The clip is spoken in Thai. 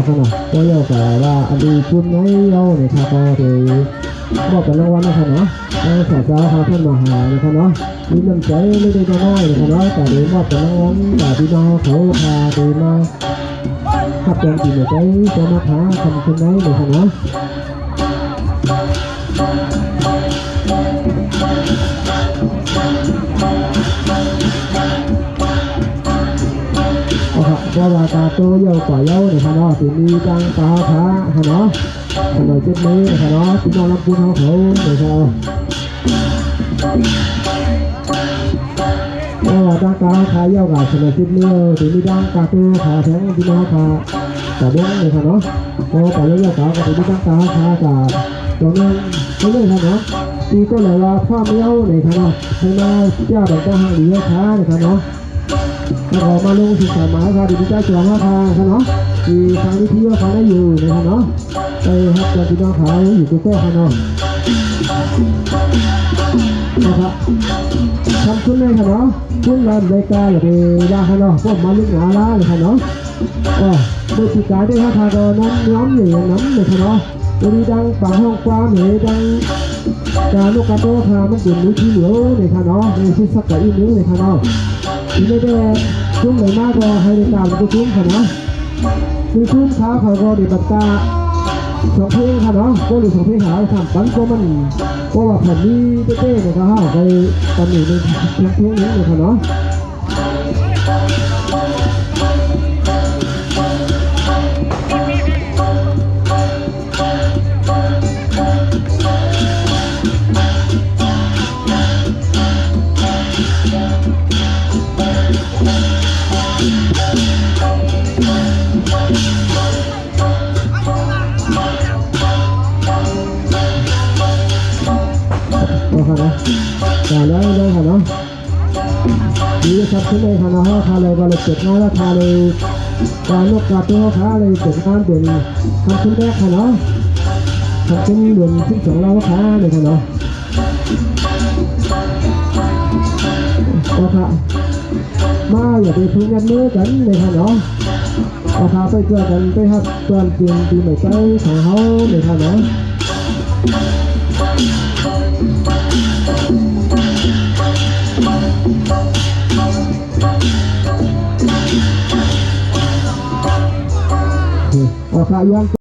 ขนาดก็เยอะแต่ว่าอันดีคุณไม่เยอะในทางก็ถือบอกเป็นรางวัลนะครับเนาะสาวสาวเขาท่านมาหานะครับเนาะมีน้ำใจไม่ได้น้อยนะครับเนาะแต่ดีบอกเป็นรางวัลแต่พี่น้องเขาพาดีมาขับแกงกินในใจจะมาท้าทำเช่นไรนะครับเนาะเพราะว่าตาโตเยอะกว่าเยอะนะครับเนาะที่มีจังตาขาเนาะถนนจุดนี้นะครับเนาะพี่น้องรับคุณเขานะครับเพราะว่าจังตาขาเยอะกว่าถนนจุดนี้ที่มีจังตาโตขาแข็งพี่น้องขาแต่เบื้องนะครับเนาะพอแต่เยอะกว่าก็ที่มีจังตาขาจากตรงนั้นก็เลยครับเนาะที่ก็เลยว่าข้ามเยอะนะครับเนาะให้มาเจ้าแบบต้องหาดีเยอะขานะครับเนาะออกมาลงสินค้าหมายค่ะดีใจจวงราคาค่ะเนาะที่ทางวิทยุเขาได้อยู่นะครับเนาะไปครับจะพี่น้องขายอยู่ตัวแก้ค่ะเนาะนะครับทำขึ้นเลยค่ะเนาะขึ้นมาในการอย่าไปล่าค่ะเนาะพวกมาลุกหนาล่าเลยค่ะเนาะโดยจิตใจได้ค่ะทางน้ำย้อมอยู่น้ำเลยค่ะเนาะจะมีดังฝั่งห้องกว้างเหนือดังการลูกกระโตค่ะมันเป็นมือที่เหลือเลยค่ะเนาะในที่สักกับอีนิ้วเลยค่ะเนาะที่ไม่ได้ชุ่มไหนมากก็ให้ในการมันก็ชุ่มค่ะเนาะคือชุ่มขาเขาก็ดีบัตรตาสองเพลงค่ะเนาะก็หรือสองเพลงหาสามปันก็มันก็ว่าแผ่นนี้เต้ๆเนี่ยค่ะไปตอนนี้ในเพลงนี้เลยค่ะเนาะค่ะนะแต่แล้วเลยค่ะเนาะดีครับขึ้นเลยค่ะเนาะทาเลยก็เลยเจ็บน้อยแล้วทาเลยการนกกาตัวขาเลยเจ็บน้ำเดือนทำขึ้นแรกค่ะเนาะทำขึ้นเดือนที่สองเราขาเลยค่ะเนาะก็ค่ะมาอย่าไปพึ่งยันมือกันเลยค่ะเนาะก็พาไปเจอกันไปครับตอนเปลี่ยนปีใหม่ใจของเขาเลยค่ะเนาะโอเคยัง